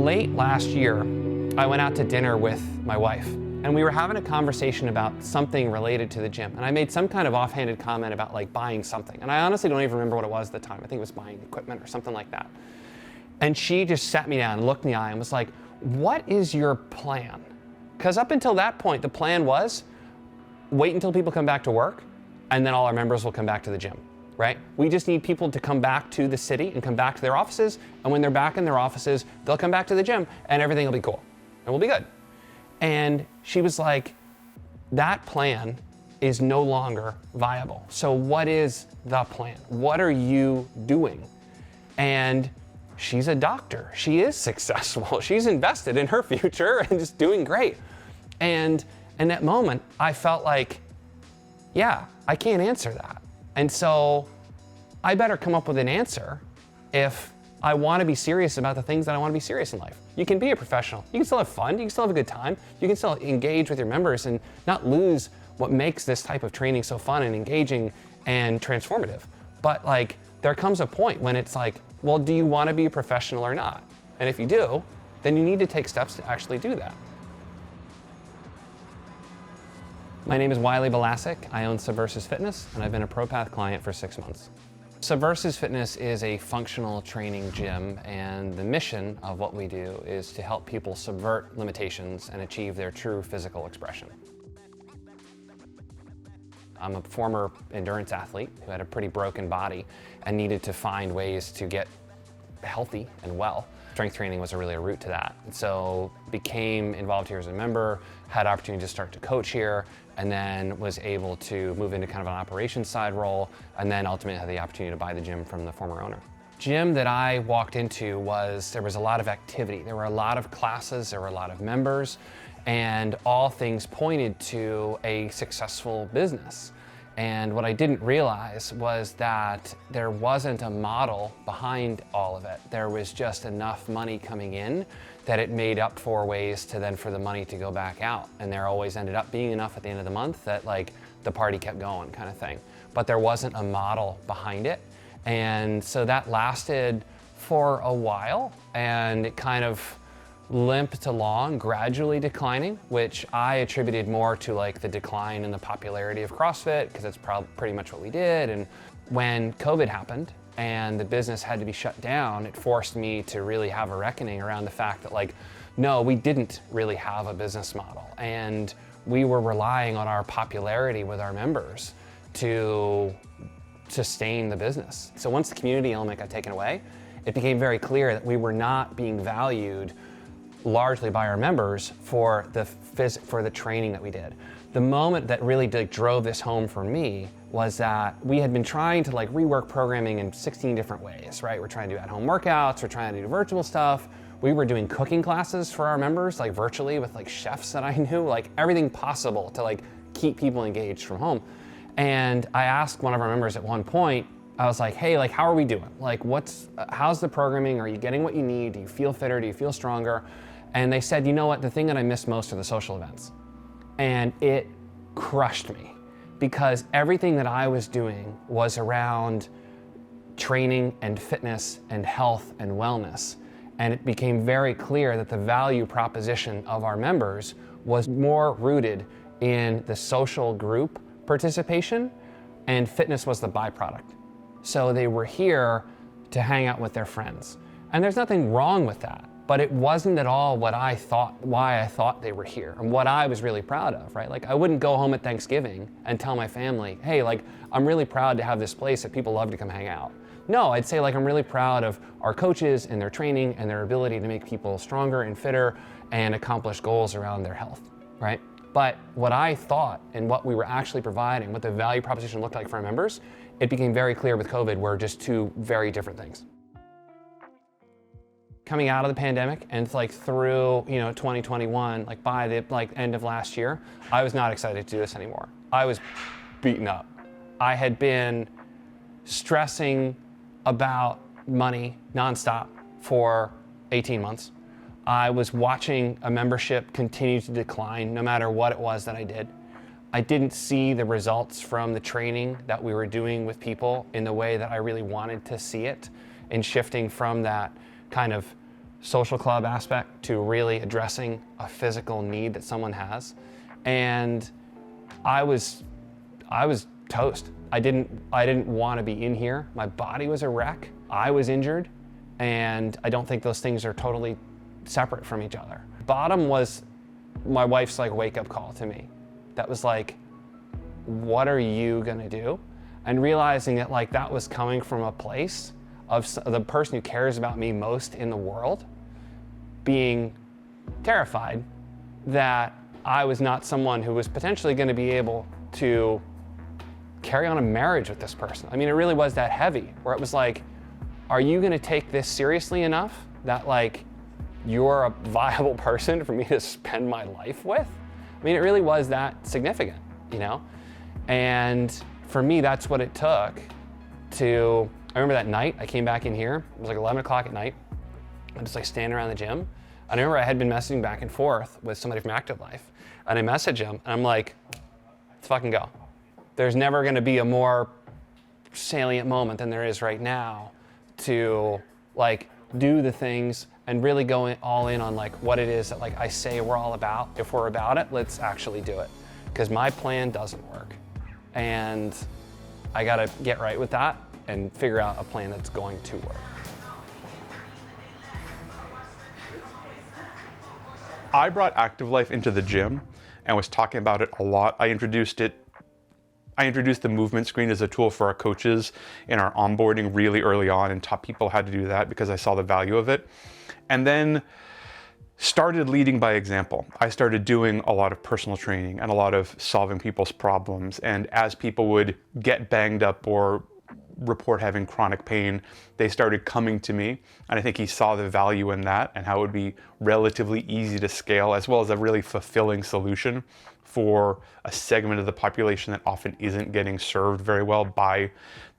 Late last year, I went out to dinner with my wife, and we were having a conversation about something related to the gym. And I made some kind of offhanded comment about like buying something. And I honestly don't even remember what it was at the time. I think it was buying equipment or something like that. And she just sat me down and looked in the eye and was like, what is your plan? Because up until that point, the plan was wait until people come back to work, and then all our members will come back to the gym, right? We just need people to come back to the city and come back to their offices. And when they're back in their offices, they'll come back to the gym and everything will be cool and we'll be good. And she was like, that plan is no longer viable. So what is the plan? What are you doing? And she's a doctor. She is successful. She's invested in her future and just doing great. And in that moment, I felt like, yeah, I can't answer that. And so I better come up with an answer if I want to be serious about the things that I want to be serious in life. You can be a professional. You can still have fun. You can still have a good time. You can still engage with your members and not lose what makes this type of training so fun and engaging and transformative. But like, there comes a point when it's like, well, do you want to be a professional or not? And if you do, then you need to take steps to actually do that. My name is Wylie Belasik. I own Subversus Fitness, and I've been a ProPath client for 6 months. Subversus Fitness is a functional training gym, and the mission of what we do is to help people subvert limitations and achieve their true physical expression. I'm a former endurance athlete who had a pretty broken body and needed to find ways to get healthy and well. Strength training was really a route to that. And so became involved here as a member, had opportunity to start to coach here, and then was able to move into kind of an operations side role, and then ultimately had the opportunity to buy the gym from the former owner. Gym that I walked into there was a lot of activity. There were a lot of classes, there were a lot of members, and all things pointed to a successful business. And what I didn't realize was that there wasn't a model behind all of it. There was just enough money coming in that it made up for ways for the money to go back out. And there always ended up being enough at the end of the month that like the party kept going kind of thing. But there wasn't a model behind it. And so that lasted for a while, and it kind of limped along, gradually declining, which I attributed more to like the decline in the popularity of CrossFit, because that's pretty much what we did. And when COVID happened and the business had to be shut down, it forced me to really have a reckoning around the fact that like, no, we didn't really have a business model. And we were relying on our popularity with our members to sustain the business. So once the community element got taken away, it became very clear that we were not being valued largely by our members for the training that we did. The moment that really drove this home for me was that we had been trying to like rework programming in 16 different ways, right? We're trying to do at-home workouts, we're trying to do virtual stuff. We were doing cooking classes for our members, like virtually with like chefs that I knew, like everything possible to like keep people engaged from home. And I asked one of our members at one point, I was like, hey, like, how are we doing? Like, how's the programming? Are you getting what you need? Do you feel fitter? Do you feel stronger? And they said, you know what, the thing that I miss most are the social events. And it crushed me because everything that I was doing was around training and fitness and health and wellness. And it became very clear that the value proposition of our members was more rooted in the social group participation, and fitness was the byproduct. So they were here to hang out with their friends. And there's nothing wrong with that. But it wasn't at all why I thought they were here and what I was really proud of, right? Like I wouldn't go home at Thanksgiving and tell my family, hey, like I'm really proud to have this place that people love to come hang out. No, I'd say like I'm really proud of our coaches and their training and their ability to make people stronger and fitter and accomplish goals around their health, right? But what I thought and what we were actually providing, what the value proposition looked like for our members, it became very clear with COVID were just two very different things. Coming out of the pandemic and like through 2021, like by the end of last year, I was not excited to do this anymore. I was beaten up. I had been stressing about money nonstop for 18 months. I was watching a membership continue to decline no matter what it was that I did. I didn't see the results from the training that we were doing with people in the way that I really wanted to see it, in shifting from that kind of social club aspect to really addressing a physical need that someone has. And I was toast. I didn't want to be in here. My body was a wreck. I was injured, and I don't think those things are totally separate from each other. Bottom was my wife's like wake-up call to me. That was like, what are you gonna do? And realizing that like that was coming from a place of the person who cares about me most in the world being terrified that I was not someone who was potentially gonna be able to carry on a marriage with this person. I mean, it really was that heavy, where it was like, are you gonna take this seriously enough that like you're a viable person for me to spend my life with? I mean, it really was that significant, you know? And for me, that's what it took to, I remember that night I came back in here, it was like 11 o'clock at night. I'm just like standing around the gym. I remember I had been messaging back and forth with somebody from Active Life, and I message him and I'm like, let's fucking go. There's never gonna be a more salient moment than there is right now to like do the things and really go all in on like what it is that like I say we're all about. If we're about it, let's actually do it. Because my plan doesn't work. And I gotta get right with that and figure out a plan that's going to work. I brought Active Life into the gym and was talking about it a lot. I introduced the movement screen as a tool for our coaches in our onboarding really early on and taught people how to do that because I saw the value of it. And then started leading by example. I started doing a lot of personal training and a lot of solving people's problems. And as people would get banged up or report having chronic pain, they started coming to me. And I think he saw the value in that and how it would be relatively easy to scale, as well as a really fulfilling solution for a segment of the population that often isn't getting served very well by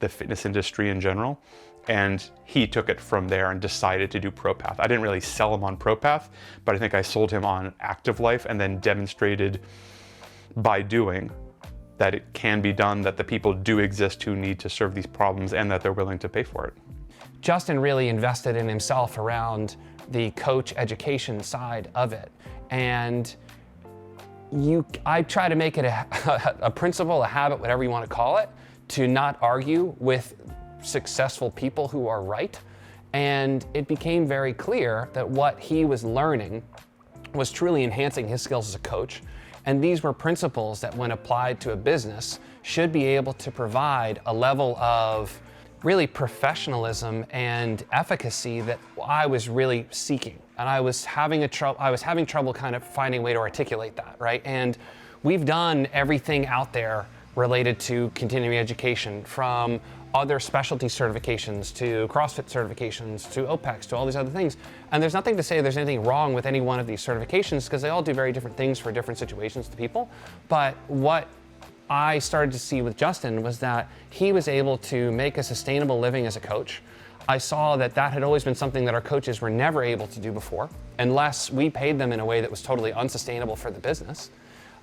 the fitness industry in general. And he took it from there and decided to do ProPath. I didn't really sell him on ProPath, but I think I sold him on Active Life and then demonstrated by doing that it can be done, that the people do exist who need to serve these problems and that they're willing to pay for it. Justin really invested in himself around the coach education side of it. And I try to make it a principle, a habit, whatever you want to call it, to not argue with successful people who are right. And it became very clear that what he was learning was truly enhancing his skills as a coach. And these were principles that, when applied to a business, should be able to provide a level of really professionalism and efficacy that I was really seeking. And I was having trouble kind of finding a way to articulate that, right? And we've done everything out there related to continuing education, from other specialty certifications to CrossFit certifications to OPEX to all these other things. And there's nothing to say there's anything wrong with any one of these certifications, because they all do very different things for different situations to people. But what I started to see with Justin was that he was able to make a sustainable living as a coach. I saw that that had always been something that our coaches were never able to do before, unless we paid them in a way that was totally unsustainable for the business.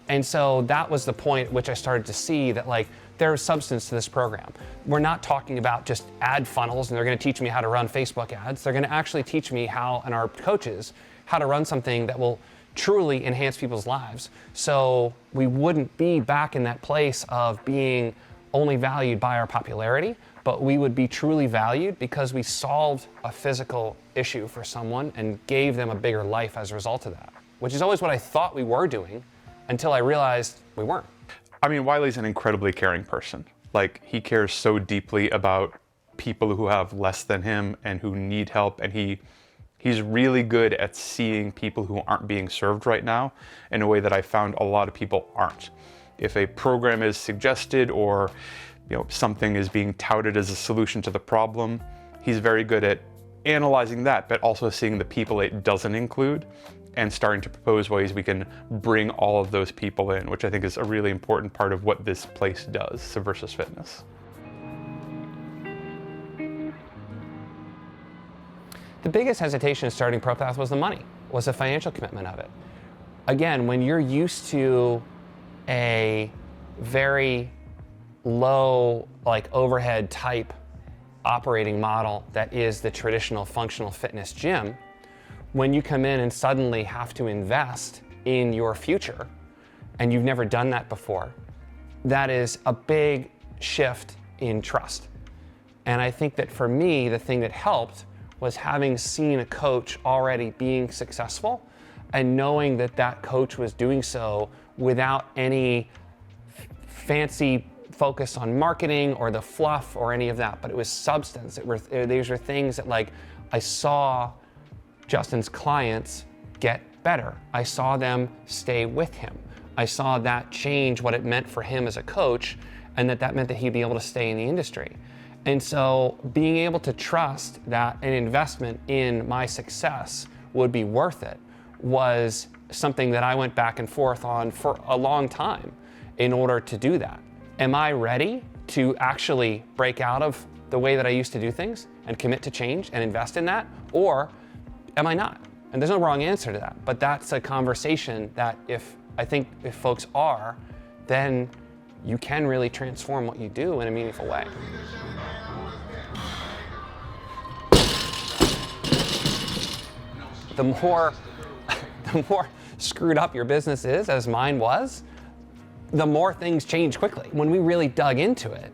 And so that was the point at which I started to see that like there's substance to this program. We're not talking about just ad funnels and they're gonna teach me how to run Facebook ads. They're gonna actually teach me how, and our coaches, how to run something that will truly enhance people's lives. So we wouldn't be back in that place of being only valued by our popularity, but we would be truly valued because we solved a physical issue for someone and gave them a bigger life as a result of that, which is always what I thought we were doing until I realized we weren't. I mean, Wylie's an incredibly caring person. Like, he cares so deeply about people who have less than him and who need help, and he's really good at seeing people who aren't being served right now in a way that I found a lot of people aren't. If a program is suggested or something is being touted as a solution to the problem, he's very good at analyzing that, but also seeing the people it doesn't include and starting to propose ways we can bring all of those people in, which I think is a really important part of what this place does, Subversus Fitness. The biggest hesitation in starting ProPath was the money, was the financial commitment of it. Again, when you're used to a very low, like overhead type operating model that is the traditional functional fitness gym, when you come in and suddenly have to invest in your future, and you've never done that before, that is a big shift in trust. And I think that for me, the thing that helped was having seen a coach already being successful and knowing that that coach was doing so without any fancy focus on marketing or the fluff or any of that, but it was substance. These were things that, like, I saw Justin's clients get better. I saw them stay with him. I saw that change what it meant for him as a coach, and that meant that he'd be able to stay in the industry. And so being able to trust that an investment in my success would be worth it was something that I went back and forth on for a long time in order to do that. Am I ready to actually break out of the way that I used to do things and commit to change and invest in that? Or am I not? And there's no wrong answer to that, but that's a conversation that I think if folks are, then you can really transform what you do in a meaningful way. The more screwed up your business is, as mine was, the more things change quickly. When we really dug into it,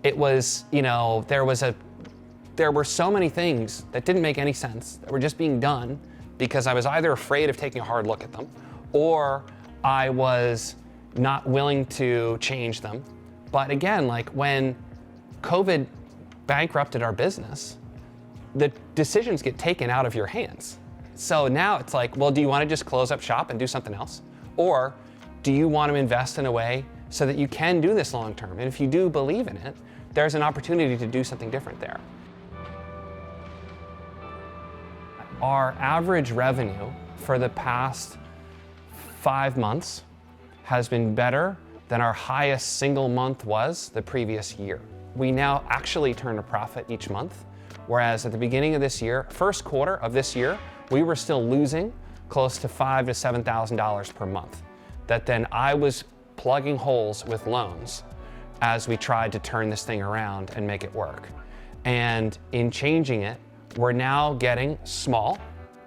it was, there were so many things that didn't make any sense, that were just being done because I was either afraid of taking a hard look at them, or I was not willing to change them. But again, like when COVID bankrupted our business, the decisions get taken out of your hands. So now it's like, well, do you want to just close up shop and do something else? Or do you want to invest in a way so that you can do this long term? And if you do believe in it, there's an opportunity to do something different there. Our average revenue for the past 5 months has been better than our highest single month was the previous year. We now actually turn a profit each month, whereas at the beginning of this year, first quarter of this year, we were still losing close to $5,000 to $7,000 per month. That then I was plugging holes with loans as we tried to turn this thing around and make it work. And in changing it, we're now getting small,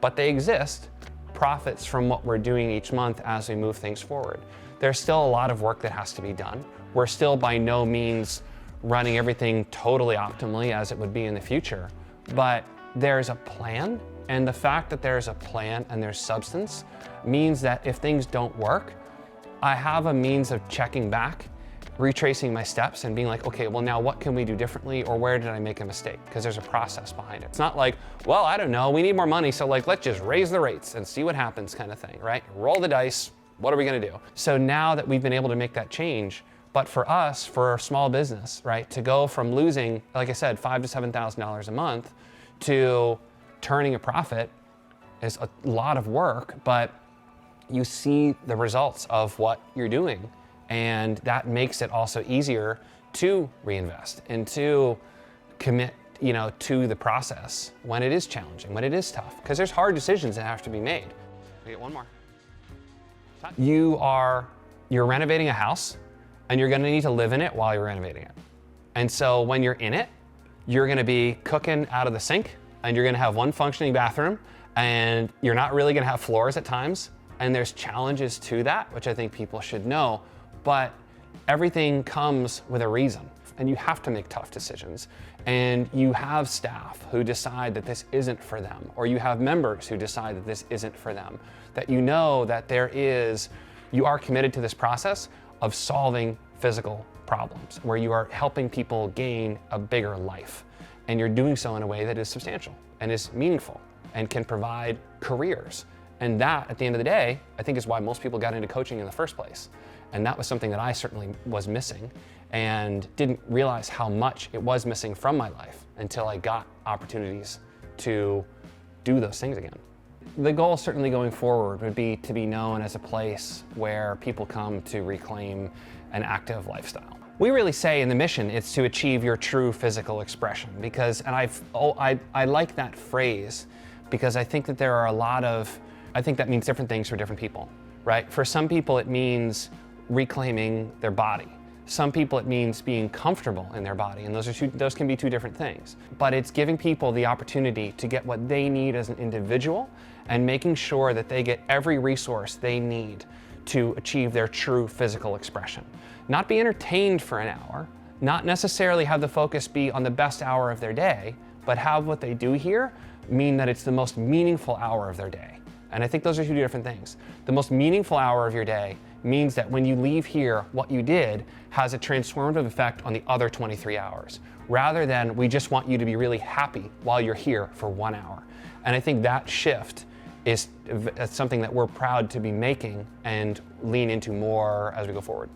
but they exist, profits from what we're doing each month as we move things forward. There's still a lot of work that has to be done. We're still by no means running everything totally optimally as it would be in the future, but there's a plan. And the fact that there's a plan and there's substance means that if things don't work, I have a means of checking back, retracing my steps and being like, okay, well now what can we do differently, or where did I make a mistake? Because there's a process behind it. It's not like, well, I don't know, we need more money, so like, let's just raise the rates and see what happens kind of thing, right? Roll the dice, what are we gonna do? So now that we've been able to make that change, but for us, for a small business, right, to go from losing, like I said, $5,000 to $7,000 a month to turning a profit is a lot of work, but you see the results of what you're doing. And that makes it also easier to reinvest and to commit, to the process when it is challenging, when it is tough, because there's hard decisions that have to be made. We get one more. You're renovating a house and you're gonna need to live in it while you're renovating it. And so when you're in it, you're gonna be cooking out of the sink, and you're gonna have one functioning bathroom, and you're not really gonna have floors at times. And there's challenges to that, which I think people should know, but everything comes with a reason. And you have to make tough decisions. And you have staff who decide that this isn't for them, or you have members who decide that this isn't for them, that you know that you are committed to this process of solving physical problems, where you are helping people gain a bigger life. And you're doing so in a way that is substantial and is meaningful and can provide careers. And that, at the end of the day, I think is why most people got into coaching in the first place. And that was something that I certainly was missing and didn't realize how much it was missing from my life until I got opportunities to do those things again. The goal certainly going forward would be to be known as a place where people come to reclaim an active lifestyle. We really say in the mission, it's to achieve your true physical expression, because, and I like that phrase because I think that there are I think that means different things for different people, right? For some people, it means reclaiming their body. Some people it means being comfortable in their body, and those can be two different things. But it's giving people the opportunity to get what they need as an individual and making sure that they get every resource they need to achieve their true physical expression. Not be entertained for an hour, not necessarily have the focus be on the best hour of their day, but have what they do here mean that it's the most meaningful hour of their day. And I think those are two different things. The most meaningful hour of your day means that when you leave here, what you did has a transformative effect on the other 23 hours, rather than we just want you to be really happy while you're here for 1 hour. And I think that shift is something that we're proud to be making and lean into more as we go forward.